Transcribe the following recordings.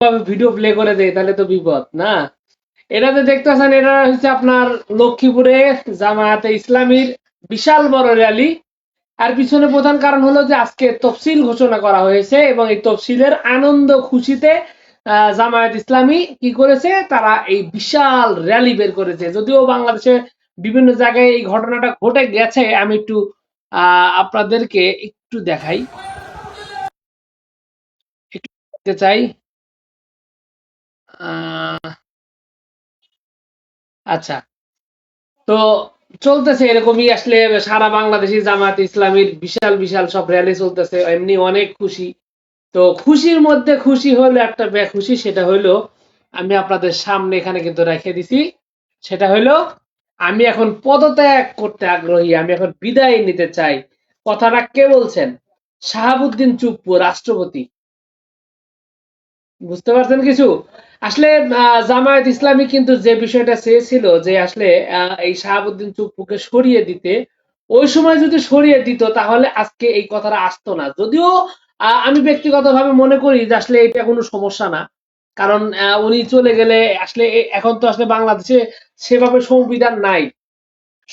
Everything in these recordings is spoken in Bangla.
ভিডিও প্লে করে দেয় তাহলে তো বিপদ না। এটাতে দেখতেছেন এটা হচ্ছে আপনার লক্ষ্মীপুরে জামায়াতে ইসলামীর বিশাল বড় র্যালি। আর পিছনে প্রধান কারণ হলো যে আজকে তফসিল ঘোষণা করা হয়েছে এবং এই তফসিলের আনন্দ খুশিতে জামায়াত ইসলামী কি করেছে, তারা এই বিশাল র্যালি বের করেছে। যদিও বাংলাদেশে বিভিন্ন জায়গায় এই ঘটনাটা ঘটে গেছে, আমি একটু আপনাদেরকে একটু দেখাই, একটু দেখতে চাই। আচ্ছা, তো চলতেছে এরকমই আসলে সারা বাংলাদেশে জামায়াত ইসলামীর বিশাল বিশাল সব র্যালি চলতেছে, এমনি অনেক খুশি। তো খুশির মধ্যে খুশি হলো একটা খুশি, সেটা হলো আমি আপনাদের সামনে এখানে কিন্তু রেখে দিছি। সেটা হলো আমি এখন পদত্যাগ করতে আগ্রহী, আমি এখন বিদায় নিতে চাই। কথাটা কে বলছেন? শাহাবুদ্দিন চুপ্পু, রাষ্ট্রপতি। বুঝতে পারছেন কিছু? আসলে জামায়াত ইসলামী কিন্তু যে বিষয়টা চেয়েছিল যে আসলে এই শাহাবুদ্দিন চুপ্পুকে সরিয়ে দিতে, ওই সময় যদি সরিয়ে দিত তাহলে আজকে এই কথাটা আসতো না। যদিও আমি ব্যক্তিগতভাবে মনে করি যে আসলে এটা কোনো সমস্যা না, কারণ উনি চলে গেলে আসলে এখন তো আসলে বাংলাদেশে সেভাবে সংবিধান নাই।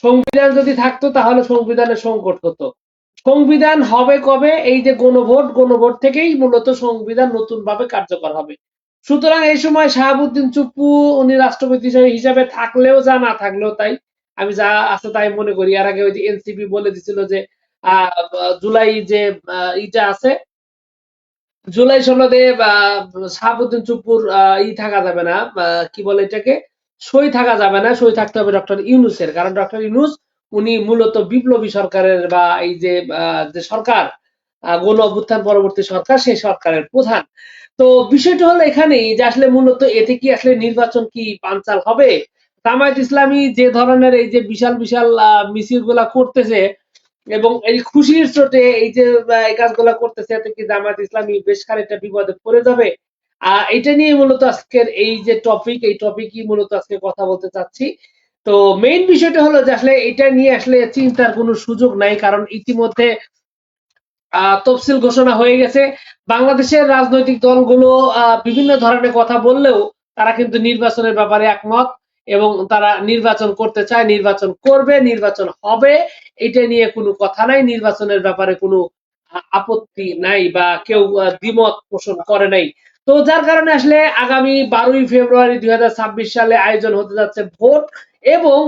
সংবিধান যদি থাকতো তাহলে সংবিধানের সংকট হতো। সংবিধান হবে কবে? এই যে গণভোট, গণভোট থেকেই মূলত সংবিধান নতুন ভাবে কার্যকর হবে। সুতরাং এই সময় শাহাবুদ্দিন চুপ্পু উনি রাষ্ট্রপতি হিসাবে থাকলেও যা, না থাকলেও তাই, আমি যা আছে তাই মনে করি। এর আগে ওই যে এনসিপি বলে দিছিল যে আহ জুলাই যে ইটা আছে, জুলাই সনদে শাহাবুদ্দিন চুপ্পুর থাকা যাবে না, কি বলে এটাকে, সই থাকা যাবে না, সই থাকতে হবে ডক্টর ইউনুসের। কারণ ডক্টর ইউনুস উনি মূলত বিপ্লবী সরকারের বা এই যে যে সরকার, গণ অভ্যুত্থান পরবর্তী সরকার, সেই সরকারের প্রধান। তো বিষয়টা হলো এখানেই যে আসলে মূলত এতে কি আসলে নির্বাচন কি বানচাল হবে? জামায়াত ইসলামী যে ধরনের এই যে বিশাল বিশাল মিছিল গুলা করতেছে এবং এই খুশির চোটে এই যে এই কাজগুলা করতেছে, এতে কি জামায়াত ইসলামী বেশ খানিকটা বিপদে পড়ে যাবে? এটা নিয়ে মূলত আজকের এই যে টপিক, এই টপিকই মূলত আজকে কথা বলতে চাচ্ছি। তো মেইন বিষয়টা হলো যে আসলে এটা নিয়ে আসলে চিন্তার কোনো সুযোগ নাই, কারণ ইতিমধ্যে তফসিল ঘোষণা হয়ে গেছে। বাংলাদেশের রাজনৈতিক দলগুলো বিভিন্ন ধরনের কথা বললেও তারা কিন্তু নির্বাচনের ব্যাপারে একমত এবং তারা নির্বাচন করতে চায়, নির্বাচন করবে, নির্বাচন হবে, এটা নিয়ে কোনো কথা নাই। নির্বাচনের ব্যাপারে কোনো আপত্তি নাই বা কেউ দ্বিমত পোষণ করে নাই। তো যার কারণে আসলে আগামী 12ই ফেব্রুয়ারি 2026 সালে আয়োজন হতে যাচ্ছে ভোট এবং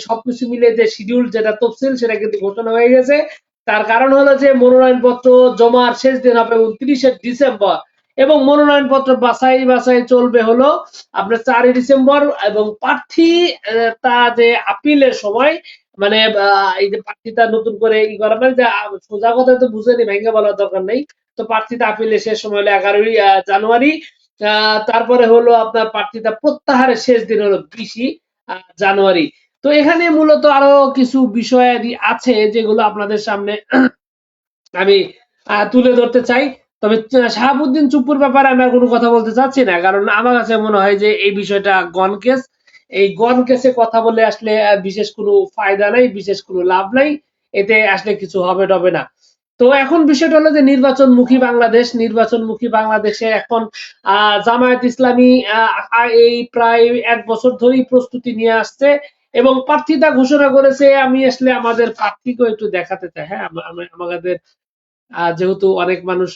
সবকিছু মিলে যে শিডিউল, যেটা তফসিল, সেটা কিন্তু ঘোষণা হয়ে গেছে। তার কারণ হলো যে মনোনয়নপত্র জমার শেষ দিন হবে 29শে ডিসেম্বর এবং মনোনয়নপত্র বাছাই চলবে হলো আপনার 4ই ডিসেম্বর। এবং প্রার্থী তা যে আপিলের সময়, মানে এই যে প্রার্থীতা নতুন করে ই করা, মানে যে সোজা কথা তো বুঝেনি, ভেঙে বলার দরকার নেই। তো প্রার্থীতা আপিলের শেষ সময় হলো 11ই জানুয়ারি। তারপরে হলো আপনার প্রার্থীতা প্রত্যাহারের শেষ দিন হলো 20ই জানুয়ারি। তো এখানে মূলত আরো কিছু বিষয়াদি আছে যেগুলো আপনাদের সামনে আমি তুলে ধরতে চাই। তবে শাহাবুদ্দিন চুপ্পুর ব্যাপারে আমি আর কোনো কথা বলতে চাচ্ছি না, কারণ আমার কাছে মনে হয় যে এই বিষয়টা গন কেস। এই গন কেসে কথা বলে আসলে বিশেষ কোনো ফায়দা নাই, বিশেষ কোনো লাভ নাই, এতে আসলে কিছু হবে টবে না। তো এখন বিষয়টা হলো যে নির্বাচনমুখী বাংলাদেশ, নির্বাচনমুখী বাংলাদেশে এখন জামায়াত ইসলামী এই প্রায় 1 বছর ধরেই প্রস্তুতি নিয়ে আসছে এবং প্রার্থীতা ঘোষণা করেছে। আমি আসলে আমাদের প্রার্থীকেও একটু দেখাতে চাই। হ্যাঁ, আমাদের যেহেতু অনেক মানুষ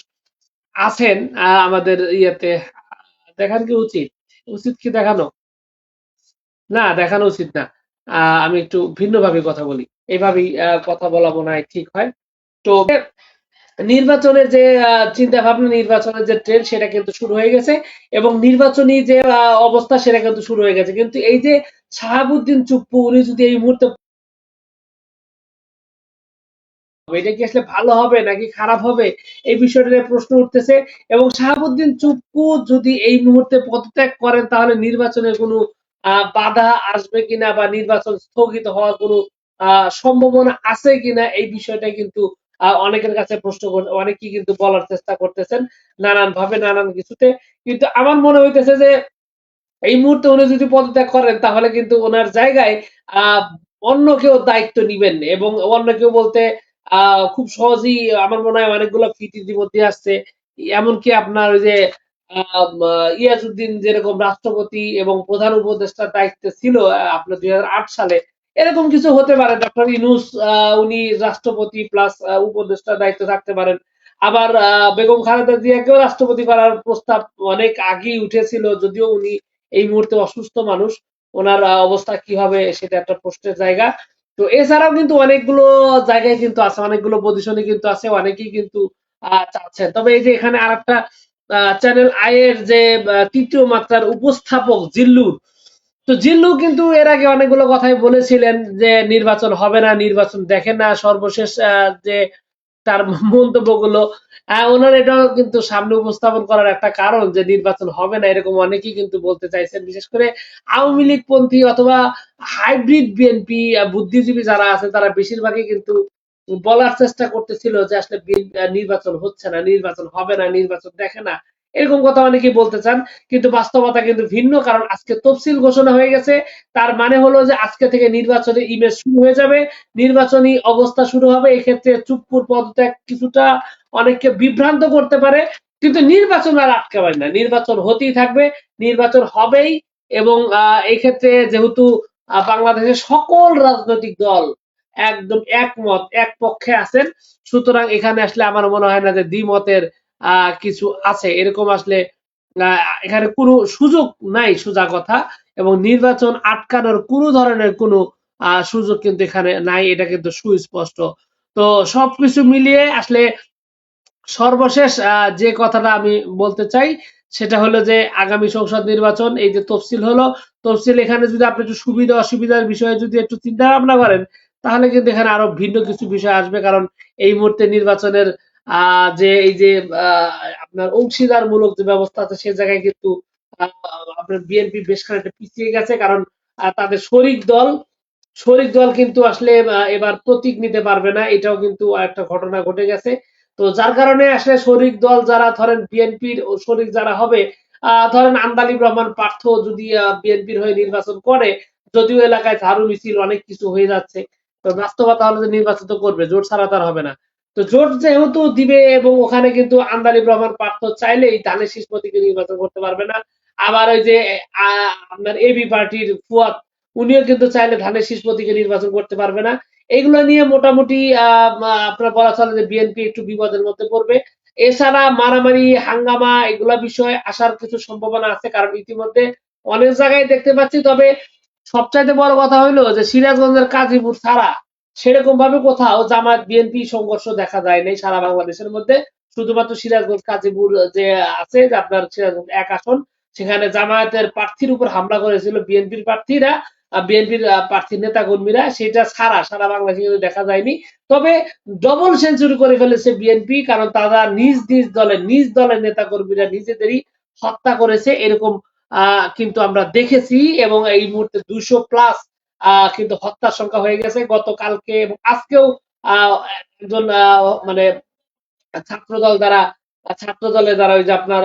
আছেন আমাদের ইয়েতে, দেখান কি উচিত? উচিত কি দেখানো? না, দেখানো উচিত না। আমি একটু ভিন্নভাবে কথা বলি, এইভাবেই কথা বলা মনে হয় ঠিক হয়। তো নির্বাচনের যে চিন্তা ভাবনা, নির্বাচনের যে ট্রেন্ড, সেটা কিন্তু শুরু হয়ে গেছে এবং নির্বাচনী যে অবস্থা, সেটা কিন্তু শুরু হয়ে গেছে। কিন্তু এই যে শাহাবুদ্দিন চুপ্পু, উনি যদি এই মুহূর্তে, এটা কি আসলে ভালো হবে নাকি খারাপ হবে, এই বিষয়টা নিয়ে প্রশ্ন উঠতেছে। এবং শাহাবুদ্দিন চুপ্পু যদি এই মুহূর্তে পদত্যাগ করেন তাহলে নির্বাচনের কোনো বাধা আসবে কিনা বা নির্বাচন স্থগিত হওয়ার কোনো সম্ভাবনা আছে কিনা, এই বিষয়টা কিন্তু অনেকের কাছে প্রশ্ন অনেকেই কিন্তু বলার চেষ্টা করতেছেন নানান ভাবে, নানান কিছুতে। কিন্তু আমার মনে হইতেছে যে এই মুহূর্তে উনি যদি পদত্যাগ করেন তাহলে কিন্তু ওনার জায়গায় আহ অন্য কেউ দায়িত্ব নিবেন এবং অন্য কেউ বলতে খুব সহজেই আমার মনে হয় অনেকগুলো ফিট ইতিমধ্যে আসছে। এমনকি আপনার ওই যে ইয়াজউদ্দিন যেরকম রাষ্ট্রপতি এবং প্রধান উপদেষ্টার দায়িত্বে ছিল আপনার 2008 সালে, এরকম কিছু হতে পারে। ডক্টর ইউনূস উনি রাষ্ট্রপতি প্লাস উপদেষ্টার দায়িত্বে থাকতে পারেন। আবার বেগম খালেদা জিয়াকেও রাষ্ট্রপতি করার প্রস্তাব অনেক আগেই উঠেছিল, যদিও উনি এই মুহূর্তে অসুস্থ মানুষ। ওনার অবস্থা কি হবে সেটা একটা প্রশ্নের জায়গা। তো এছাড়াও কিন্তু অনেকগুলো জায়গায় কিন্তু আছে, অনেকগুলো পজিশনে কিন্তু আছে, অনেকেই কিন্তু চাচ্ছেন। তবে এই যে এখানে আরেকটা চ্যানেল আই এর যে তৃতীয় মাত্রার উপস্থাপক জিল্লুর, তো জিল্লু কিন্তু এর আগে অনেকগুলো কথাই বলেছিলেন যে নির্বাচন হবে না, নির্বাচন দেখেন না। সর্বশেষ যে তার মন্তব্যগুলো ওনার এটাও কিন্তু সামনে উপস্থাপন করার একটা কারণ যে নির্বাচন হবে না, এরকম অনেকেই কিন্তু বলতে চাইছেন। বিশেষ করে আওয়ামী লীগ পন্থী অথবা হাইব্রিড বিএনপি বুদ্ধিজীবী যারা আছে তারা বেশিরভাগই কিন্তু বলার চেষ্টা করতেছিল যে আসলে নির্বাচন হচ্ছে না, নির্বাচন হবে না, নির্বাচন দেখে না, এরকম কথা অনেকেই বলতে চান। কিন্তু বাস্তবতা কিন্তু ভিন্ন, কারণ আজকে তফসিল ঘোষণা হয়ে গেছে। তার মানে হলো যে আজকে থেকে নির্বাচনের ইমেজ শুরু হয়ে যাবে, নির্বাচনী অবস্থা শুরু হবে। এক্ষেত্রে চুপ্পুর পদত্যাগ কিছুটা অনেককে বিভ্রান্ত করতে পারে, কিন্তু নির্বাচন আর আটকাবে না, নির্বাচন হতেই থাকবে, নির্বাচন হবেই। এবং এই ক্ষেত্রে যেহেতু বাংলাদেশের সকল রাজনৈতিক দল একদম একমত, এক পক্ষে আছেন, সুতরাং এখানে আসলে আমার মনে হয় না যে দ্বিমতের কিছু আছে, এরকম আসলে এখানে কোনো সুযোগ নাই সোজা কথা। এবং নির্বাচন আটকানোর কোনো ধরনের কোনো সুযোগ কিন্তু এখানে নাই, এটা কিন্তু সুস্পষ্ট। তো সবকিছু মিলিয়ে আসলে সর্বশেষ যে কথাটা আমি বলতে চাই সেটা হলো যে আগামী সংসদ নির্বাচন, এই যে তফসিল হলো, তফসিল এখানে যদি আপনি একটু সুবিধা অসুবিধার বিষয়ে যদি একটু চিন্তা ভাবনা করেন, তাহলে কিন্তু এখানে আরো ভিন্ন কিছু বিষয় আসবে। কারণ এই মুহূর্তে নির্বাচনের যে এই যে আহ, আপনার অংশীদারমূলক যে ব্যবস্থা আছে সে জায়গায় কিন্তু আহ, আপনার বিএনপি বেশ খানিকটা পিছিয়ে গেছে। কারণ তাদের শরিক দল কিন্তু আসলে এবার প্রতীক নিতে পারবে না, এটাও কিন্তু একটা ঘটনা ঘটে গেছে। তো যার কারণে আসলে শরিক দল যারা ধরেন বিএনপির শরিক যারা হবে, ধরেন আন্দালিব রহমান পার্থ যদি বিএনপির হয়ে নির্বাচন করে, যদিও এলাকায় ঝাড়ু মিছিল অনেক কিছু হয়ে যাচ্ছে, তো বাস্তবতা হলো যে নির্বাচন তো করবে, জোট ছাড়া তার হবে না। তো জোট যেহেতু দিবে, এবং ওখানে কিন্তু আন্দালিব রহমান পার্থ চাইলেই ধানের শীষ প্রতীকে নির্বাচন করতে পারবে না। আবার ওই যে আপনার এবি পার্টির ফুয়াদ, উনিও কিন্তু চাইলে ধানের শীষ প্রতীকে নির্বাচন করতে পারবে না। এগুলো নিয়ে মোটামুটি আপনার বলা চলে যে বিএনপি একটু বিপদের মধ্যে পড়বে। এছাড়া মারামারি হাঙ্গামা এগুলা বিষয় আসার কিছু সম্ভাবনা আছে, কারণ ইতিমধ্যে অনেক জায়গায় দেখতে পাচ্ছি। তবে সবচাইতে বড় কথা হইলো যে সিরাজগঞ্জের কাজীপুর ছাড়া সেরকম ভাবে কোথাও জামায়াত বিএনপি সংঘর্ষ দেখা যায় নাই সারা বাংলাদেশের মধ্যে। শুধুমাত্র সিরাজগঞ্জ কাজীপুর যে আছে, যে আপনার সিরাজগঞ্জ 1 আসন, সেখানে জামায়াতের প্রার্থীর উপর হামলা করেছিল বিএনপির প্রার্থীরা, বিএনপির প্রার্থী নেতা কর্মীরা, সেটা ছাড়া সারা বাংলাদেশে কিন্তু দেখা যায়নি। তবে ডবল সেঞ্চুরি করে ফেলেছে বিএনপি, কারণ তারা নিজ দলের নেতা কর্মীরা নিজেদেরই হত্যা করেছে, এরকম কিন্তু আমরা দেখেছি। এবং এই মুহূর্তে 200+ কিন্তু হত্যার সংখ্যা হয়ে গেছে গতকালকে এবং আজকেও। একজন মানে ছাত্র দলের দ্বারা ওই যে আপনার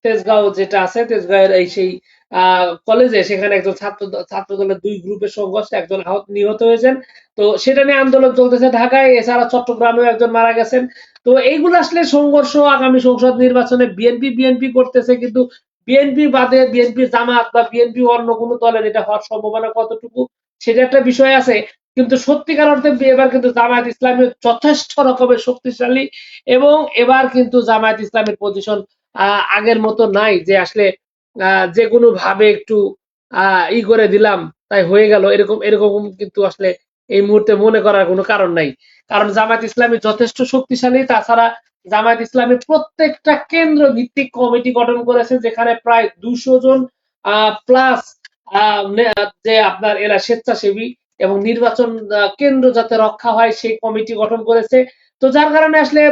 তেজগাঁও যেটা আছে, তেজগাঁওয়ের এই সেই কলেজে, সেখানে একজন ছাত্র দলের 2 গ্রুপের সংঘর্ষে একজন নিহত হয়েছেন। তো সেটা নিয়ে আন্দোলন চলতেছে ঢাকায়, এছাড়া চট্টগ্রামেও একজন মারা গেছেন। তো এইগুলো আসলে সংঘর্ষ আগামী সংসদ নির্বাচনে বিএনপি বিএনপি করতেছে, কিন্তু বিএনপি বাদে বিএনপি জামাত বা বিএনপি অন্য কোনো দলের এটা হওয়ার সম্ভাবনা কতটুকু, সেটা একটা বিষয় আছে। কিন্তু সত্যিকার অর্থে এবার কিন্তু জামায়াত ইসলামী যথেষ্ট রকমের শক্তিশালী, এবং এবার কিন্তু জামায়াত ইসলামের পজিশন আগের মতো নাই যে আসলে যে কোনো ভাবে একটু ই করে দিলাম তাই হয়ে গেল, এরকম এরকম কিন্তু আসলে এই মুহূর্তে মনে করার কোনো কারণ নাই। কারণ জামায়াত ইসলামী যথেষ্ট শক্তিশালী। তাছাড়া জামায়াত ইসলামী প্রত্যেকটা কেন্দ্র ভিত্তিক কমিটি গঠন করেছে, যেখানে প্রায় 200 জন প্লাস যে আপনার এরা স্বেচ্ছাসেবী, এবং নির্বাচন কেন্দ্র যাতে রক্ষা হয় সেই কমিটি গঠন করেছে। তো যার কারণে আসলে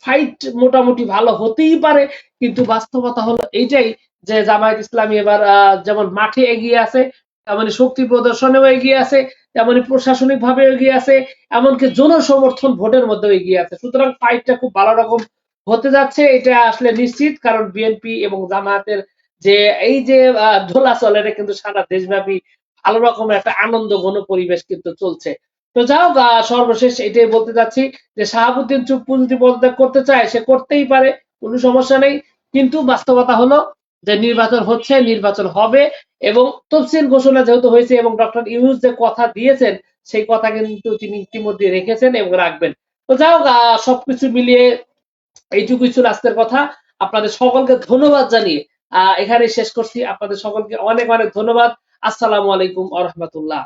ফাইট মোটামুটি ভালো হতেই পারে। কিন্তু বাস্তবতা হলো এইটাই যে জামায়াত ইসলামী এবার যেমন মাঠে এগিয়ে আছে, তেমনি শক্তি প্রদর্শনেও এগিয়ে আছে, তেমনি প্রশাসনিক ভাবে এগিয়ে আছে, এমনকি জনসমর্থন ভোটের মধ্যেও এগিয়ে আছে। সুতরাং ফাইটটা খুব ভালো রকম হতে যাচ্ছে, এটা আসলে নিশ্চিত। কারণ বিএনপি এবং জামায়াতের যে এই যে দোলাচল, এটা কিন্তু সারা দেশব্যাপী ভালো রকমের একটা আনন্দ ঘন পরিবেশ কিন্তু চলছে। তো যাও, সর্বশেষ এটাই বলতে চাচ্ছি যে শাহাবুদ্দিন চুপ্পু যদি পদত্যাগ করতে চায় সে করতেই পারে, কোনো সমস্যা নেই। কিন্তু বাস্তবতা হলো যে নির্বাচন হচ্ছে, নির্বাচন হবে এবং তফসিল ঘোষণা যেহেতু হয়েছে এবং ডক্টর ইউনূস যে কথা দিয়েছেন সেই কথা কিন্তু তিনি ইতিমধ্যে রেখেছেন এবং রাখবেন। তো যাই হোক, সবকিছু মিলিয়ে এইটুকুই ছিল আজকের কথা। আপনাদের সকলকে ধন্যবাদ জানিয়ে এখানেই শেষ করছি। আপনাদের সকলকে অনেক অনেক ধন্যবাদ। আসসালামু আলাইকুম ওয়া রাহমাতুল্লাহ।